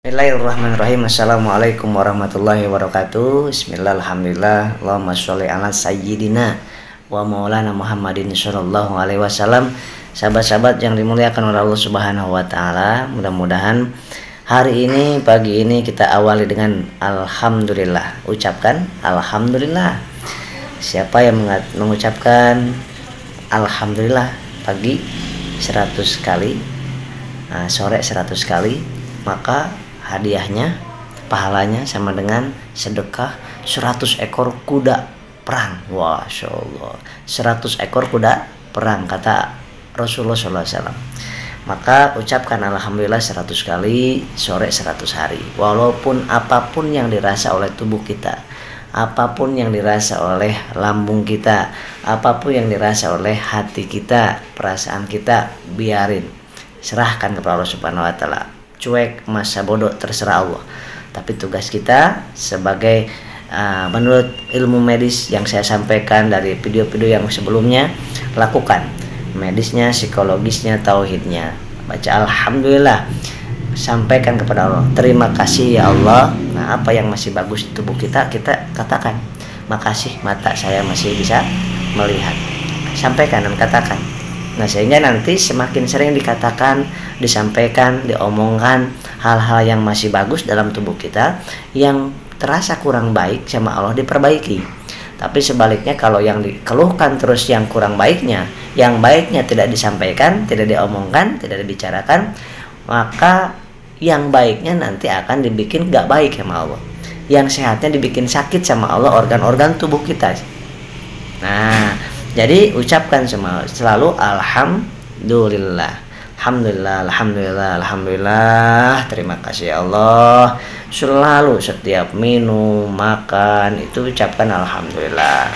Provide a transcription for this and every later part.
Bismillahirrahmanirrahim. Assalamualaikum warahmatullahi wabarakatuh. Bismillah, alhamdulillah, Allahumma sholli ala sayyidina wa maulana Muhammadin sallallahu alaihi wasallam. Sahabat-sahabat yang dimuliakan oleh Allah Subhanahu wa taala, mudah-mudahan hari ini, pagi ini kita awali dengan alhamdulillah. Ucapkan alhamdulillah. Siapa yang mengucapkan alhamdulillah pagi 100 kali, sore 100 kali, maka hadiahnya, pahalanya sama dengan sedekah 100 ekor kuda perang. Masya Allah, 100 ekor kuda perang, kata Rasulullah SAW. Maka ucapkan alhamdulillah 100 kali, sore 100 hari. Walaupun apapun yang dirasa oleh tubuh kita, apapun yang dirasa oleh lambung kita, apapun yang dirasa oleh hati kita, perasaan kita, biarin, serahkan kepada Allah Subhanahu wa taala. Cuek, masa bodoh, terserah Allah. Tapi tugas kita sebagai menurut ilmu medis yang saya sampaikan dari video-video yang sebelumnya, lakukan medisnya, psikologisnya, tauhidnya. Baca alhamdulillah, sampaikan kepada Allah, terima kasih ya Allah. Nah, apa yang masih bagus di tubuh kita, kita katakan makasih, mata saya masih bisa melihat. Sampaikan dan katakan. Nah, sehingga nanti semakin sering dikatakan, disampaikan, diomongkan hal-hal yang masih bagus dalam tubuh kita, yang terasa kurang baik sama Allah diperbaiki. Tapi sebaliknya, kalau yang dikeluhkan terus yang kurang baiknya, yang baiknya tidak disampaikan, tidak diomongkan, tidak dibicarakan, maka yang baiknya nanti akan dibikin gak baik sama Allah. Yang sehatnya dibikin sakit sama Allah organ-organ tubuh kita. Nah, jadi ucapkan selalu alhamdulillah. Alhamdulillah, alhamdulillah, alhamdulillah. Terima kasih ya Allah. Selalu setiap minum, makan itu ucapkan alhamdulillah.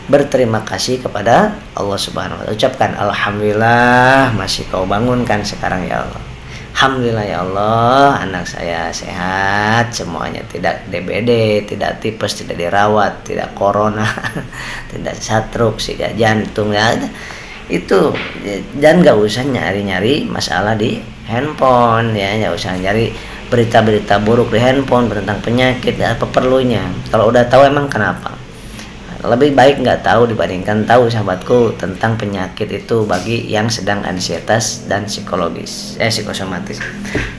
Berterima kasih kepada Allah Subhanahu wa taala. Ucapkan alhamdulillah, masih kau bangunkan sekarang ya Allah. Alhamdulillah ya Allah, anak saya sehat semuanya, tidak DBD, tidak tipes, tidak dirawat, tidak corona, tidak stroke, tidak jantung ya. Itu, dan gak usah nyari-nyari masalah di handphone ya, gak usah nyari berita-berita buruk di handphone tentang penyakit, apa perlunya. Kalau udah tahu emang kenapa? Lebih baik nggak tahu dibandingkan tahu, sahabatku, tentang penyakit itu bagi yang sedang ansietas dan psikosomatis.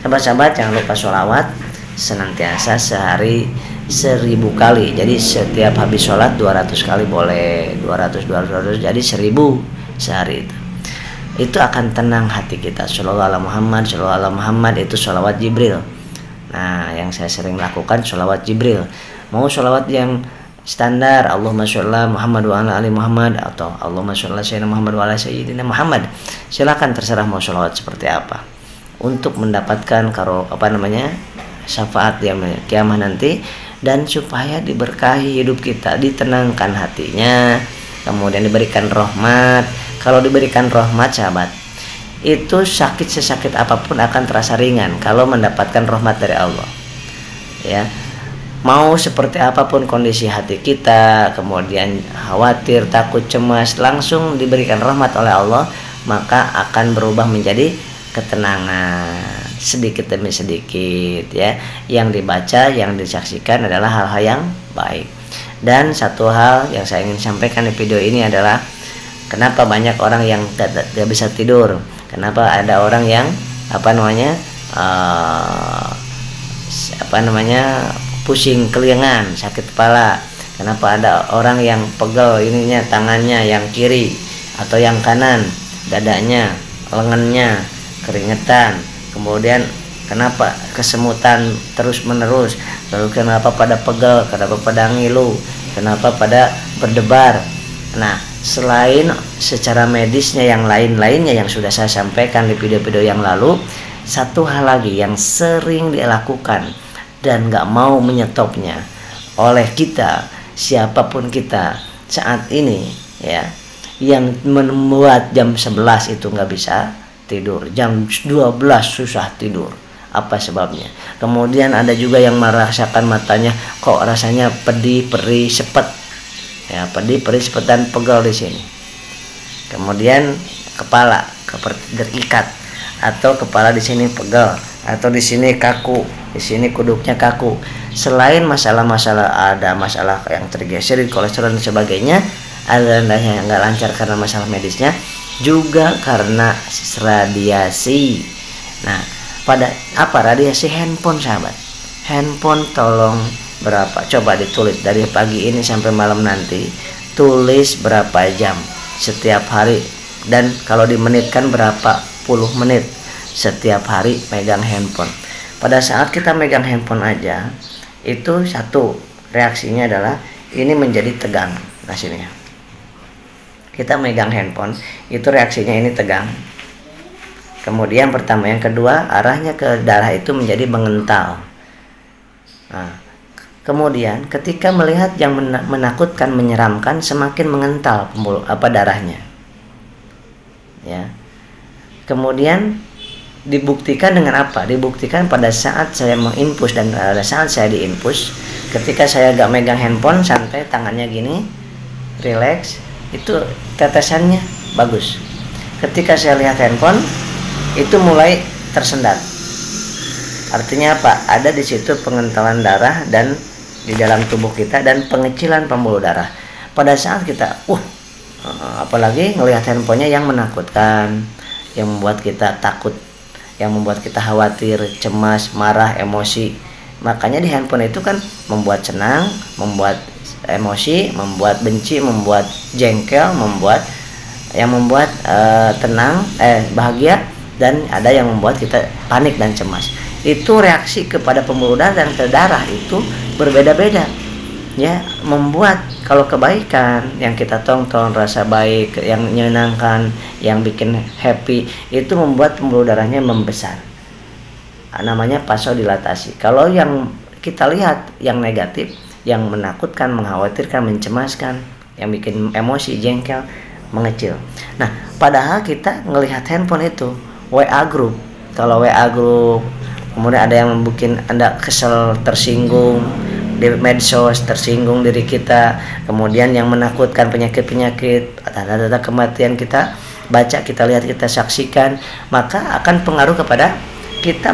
Sahabat-sahabat, jangan lupa sholawat senantiasa sehari 1000 kali. Jadi setiap habis sholat 200 kali boleh, 200 jadi 1000 sehari itu akan tenang hati kita. Sholawat ala Muhammad, sholawat ala Muhammad itu sholawat Jibril. Nah, yang saya sering lakukan sholawat Jibril. Mau sholawat yang standar, Allahumma sholli Muhammad wa ala ali Muhammad, atau Allahumma sholli sayyidina Muhammad wa ala sayyidina Muhammad, silakan, terserah mau sholawat seperti apa, untuk mendapatkan syafaat yang kiamah nanti, dan supaya diberkahi hidup kita, ditenangkan hatinya, kemudian diberikan rahmat. Kalau diberikan rahmat, sahabat, itu sakit sesakit apapun akan terasa ringan kalau mendapatkan rahmat dari Allah ya. Mau seperti apapun kondisi hati kita, kemudian khawatir, takut, cemas, langsung diberikan rahmat oleh Allah, maka akan berubah menjadi ketenangan sedikit demi sedikit ya. Yang dibaca, yang disaksikan adalah hal-hal yang baik. Dan satu hal yang saya ingin sampaikan di video ini adalah, kenapa banyak orang yang gak bisa tidur, kenapa ada orang yang pusing kelingan, sakit kepala, kenapa ada orang yang pegel ininya, tangannya yang kiri atau yang kanan, dadanya, lengannya keringetan, kemudian kenapa kesemutan terus menerus, lalu kenapa pada pegel, kenapa pada ngilu, kenapa pada berdebar. Nah, selain secara medisnya yang lain-lainnya yang sudah saya sampaikan di video-video yang lalu, satu hal lagi yang sering dilakukan dan gak mau menyetopnya oleh kita, siapapun kita saat ini ya, yang membuat jam 11 itu gak bisa tidur, jam 12 susah tidur. Apa sebabnya? Kemudian ada juga yang merasakan matanya kok rasanya pedih, perih, sepet ya, pedih, perih, sepet, dan pegel di sini. Kemudian kepala terikat, atau kepala di sini pegel, atau di sini kaku, di sini kuduknya kaku. Selain masalah-masalah, ada masalah yang tergeser di kolesterol dan sebagainya, aliran darahnya yang nggak lancar karena masalah medisnya, juga karena radiasi. Nah, pada apa radiasi handphone, sahabat? Handphone tolong berapa? Coba ditulis dari pagi ini sampai malam nanti. Tulis berapa jam setiap hari, dan kalau dimenitkan berapa puluh menit setiap hari megang handphone. Pada saat kita megang handphone aja, itu satu reaksinya adalah ini menjadi tegang. Nah sini ya, kita megang handphone itu reaksinya ini tegang. Kemudian pertama, yang kedua arahnya ke darah itu menjadi mengental. Nah, kemudian ketika melihat yang menakutkan, menyeramkan, semakin mengental darahnya. Ya. Kemudian dibuktikan dengan apa? Dibuktikan pada saat saya menginfus dan pada saat saya diinfus, ketika saya gak megang handphone, santai tangannya gini, relax, itu tetesannya bagus. Ketika saya lihat handphone, itu mulai tersendat. Artinya apa? Ada di situ pengentalan darah dan di dalam tubuh kita dan pengecilan pembuluh darah. Pada saat kita, apalagi ngelihat handphonenya yang menakutkan, yang membuat kita takut, yang membuat kita khawatir, cemas, marah, emosi. Makanya di handphone itu kan membuat senang, membuat emosi, membuat benci, membuat jengkel, membuat tenang, bahagia, dan ada yang membuat kita panik dan cemas. Itu reaksi kepada pembuluh darah dan ke darah itu berbeda-beda. Ya, membuat kalau kebaikan yang kita tonton, rasa baik, yang menyenangkan, yang bikin happy, itu membuat pembuluh darahnya membesar. Namanya vasodilatasi. Kalau yang kita lihat yang negatif, yang menakutkan, mengkhawatirkan, mencemaskan, yang bikin emosi, jengkel, mengecil. Nah, padahal kita ngelihat handphone itu WA group. Kalau WA group, kemudian ada yang membuat Anda kesel, tersinggung di medsos, tersinggung diri kita, kemudian yang menakutkan penyakit-penyakit, tanda-tanda kematian kita baca, kita lihat, kita saksikan, maka akan pengaruh kepada kita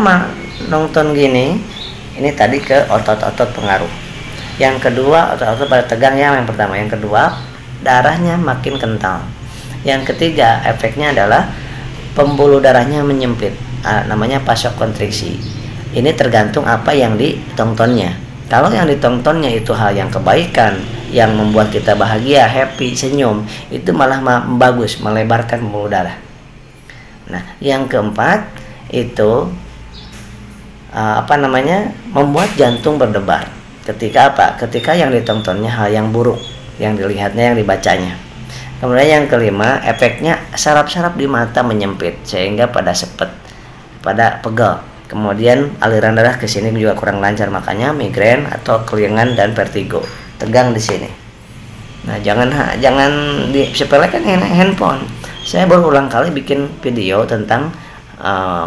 nonton gini. Ini tadi ke otot-otot pengaruh. Yang kedua, otot-otot pada tegang yang pertama. Yang kedua, darahnya makin kental. Yang ketiga, efeknya adalah pembuluh darahnya menyempit. Namanya vasokonstriksi. Ini tergantung apa yang ditontonnya. Kalau yang ditontonnya itu hal yang kebaikan, yang membuat kita bahagia, happy, senyum, itu malah bagus, melebarkan pembuluh darah. Nah, yang keempat itu membuat jantung berdebar. Ketika apa? Ketika yang ditontonnya hal yang buruk, yang dilihatnya, yang dibacanya. Kemudian yang kelima, efeknya saraf-saraf di mata menyempit sehingga pada sepet, pada pegel. Kemudian aliran darah ke sini juga kurang lancar, makanya migrain atau kelingan dan vertigo, tegang di sini. Nah, jangan disepelekan handphone. Saya berulang kali bikin video tentang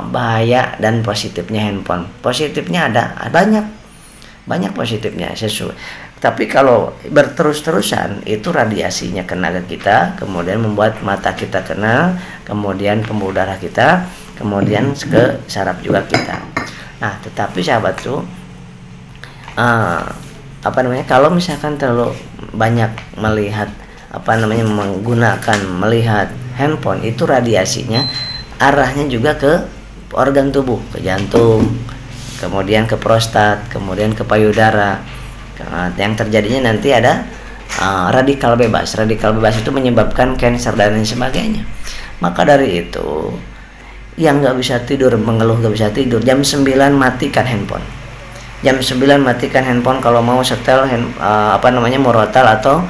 bahaya dan positifnya handphone. Positifnya ada banyak positifnya sesuai. Tapi kalau berterus-terusan itu radiasinya kena ke kita, kemudian membuat mata kita kena, kemudian pembuluh darah kita, kemudian ke saraf juga kita. Nah, tetapi sahabat tuh kalau misalkan terlalu banyak melihat melihat handphone, itu radiasinya arahnya juga ke organ tubuh, ke jantung, kemudian ke prostat, kemudian ke payudara. Yang terjadinya nanti ada radikal bebas. Radikal bebas itu menyebabkan kanker dan lain sebagainya. Maka dari itu, yang nggak bisa tidur, mengeluh nggak bisa tidur, jam 9 matikan handphone. Jam 9 matikan handphone. Kalau mau setel murotal atau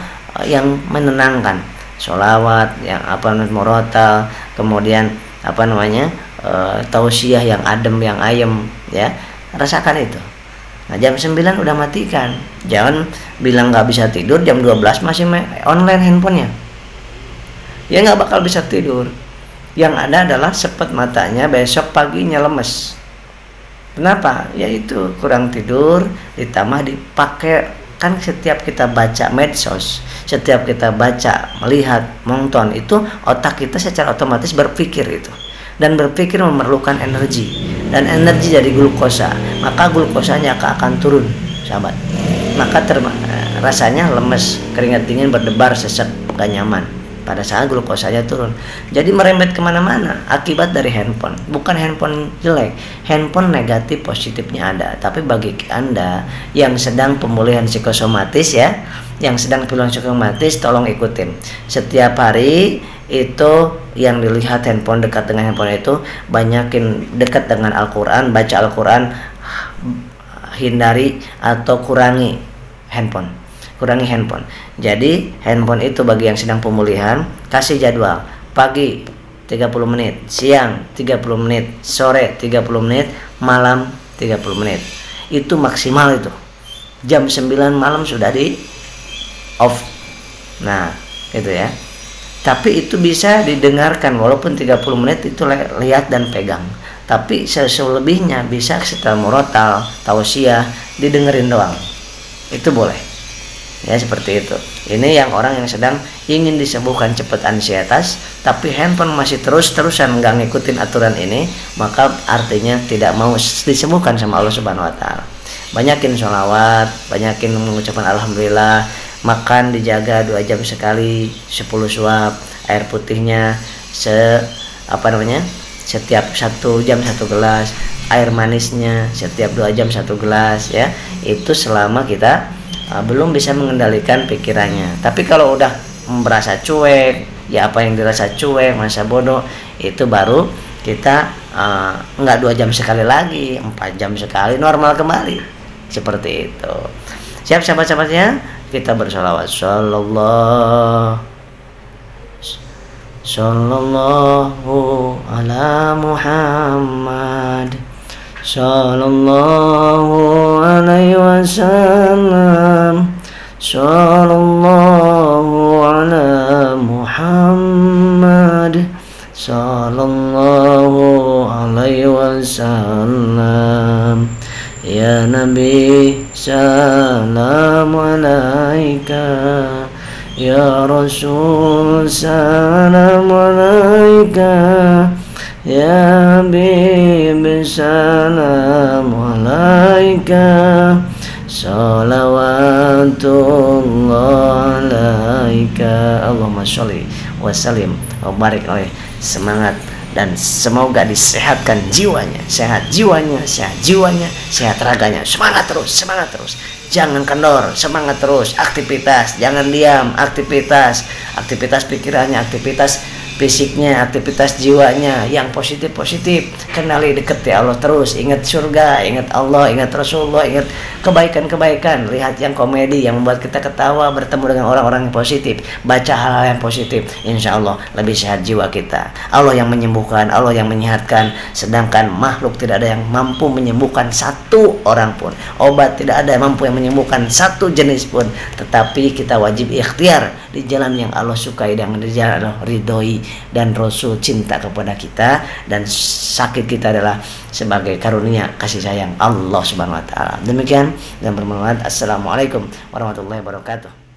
yang menenangkan, sholawat yang murotal, kemudian tausiah yang adem, yang ayem, ya, rasakan itu. Nah, jam 9 udah matikan. Jangan bilang nggak bisa tidur, jam 12 masih online handphonenya. Ya nggak bakal bisa tidur. Yang ada adalah sepet matanya, besok paginya lemes. Kenapa? Yaitu kurang tidur, ditambah dipakai. Kan setiap kita baca medsos, setiap kita baca, melihat, nonton, itu otak kita secara otomatis berpikir itu. Dan berpikir memerlukan energi. dan energi dari glukosa, maka glukosanya akan turun, sahabat. Maka rasanya lemes, keringat dingin, berdebar, sesak, gak nyaman pada saat glukosanya turun. Jadi merembet kemana-mana akibat dari handphone. Bukan handphone jelek, handphone negatif positifnya ada. Tapi bagi Anda yang sedang pemulihan psikosomatis ya, yang sedang pemulihan psikosomatis, tolong ikutin. Setiap hari itu yang dilihat handphone, dekat dengan handphone itu banyakin dekat dengan Al-Quran, baca Al-Quran, hindari atau kurangi handphone. Jadi handphone itu bagi yang sedang pemulihan, kasih jadwal pagi 30 menit, siang 30 menit, sore 30 menit, malam 30 menit. Itu maksimal itu. Jam 9 malam sudah di off. Nah, itu ya. Tapi itu bisa didengarkan walaupun 30 menit itu lihat dan pegang. Tapi selebihnya bisa setelah murotal, tausiah, didengerin doang. Itu boleh. Ya seperti itu. Ini yang orang yang sedang ingin disembuhkan cepat ansietas, tapi handphone masih terus-terusan nggak ngikutin aturan ini, maka artinya tidak mau disembuhkan sama Allah Subhanahu Wa Taala. Banyakin sholawat, banyakin mengucapkan alhamdulillah, makan dijaga 2 jam sekali, 10 suap, air putihnya setiap 1 jam 1 gelas, air manisnya setiap 2 jam 1 gelas ya. Itu selama kita belum bisa mengendalikan pikirannya. Tapi kalau udah merasa cuek, ya apa yang dirasa cuek, merasa bodoh, itu baru kita nggak 2 jam sekali lagi, 4 jam sekali, normal kembali. Seperti itu. Siap sahabat-sahabatnya, kita bersolawat. Sallallahu ala Muhammad, sallallahu alaihi wasallam, sallallahu ala Muhammad, sallallahu alaihi wasallam. Ya Nabi, salam alaika. Ya Rasul, salam alaika. Ya Habib, salam alaika. Salawatullah alaika. Allahumma sholli wa sallim wa barik alaih. Semangat dan semoga disehatkan jiwanya, sehat jiwanya, sehat raganya. Semangat terus. Jangan kendor, semangat terus. Aktivitas, jangan diam. Aktivitas pikirannya, aktivitas fisiknya, aktivitas jiwanya yang positif. Kenali, deketi Allah terus. Ingat surga, ingat Allah, ingat Rasulullah, ingat kebaikan. Lihat yang komedi yang membuat kita ketawa, bertemu dengan orang-orang yang positif, baca hal-hal yang positif. Insya Allah lebih sehat jiwa kita. Allah yang menyembuhkan, Allah yang menyehatkan. Sedangkan makhluk tidak ada yang mampu menyembuhkan satu orang pun. Obat tidak ada yang mampu yang menyembuhkan satu jenis pun. Tetapi kita wajib ikhtiar di jalan yang Allah sukai dan di jalan Allah ridhoi dan Rasul cinta kepada kita, dan sakit kita adalah sebagai karunia kasih sayang Allah Subhanahu Wa Taala. Demikian dan bermanfaat. Assalamualaikum warahmatullahi wabarakatuh.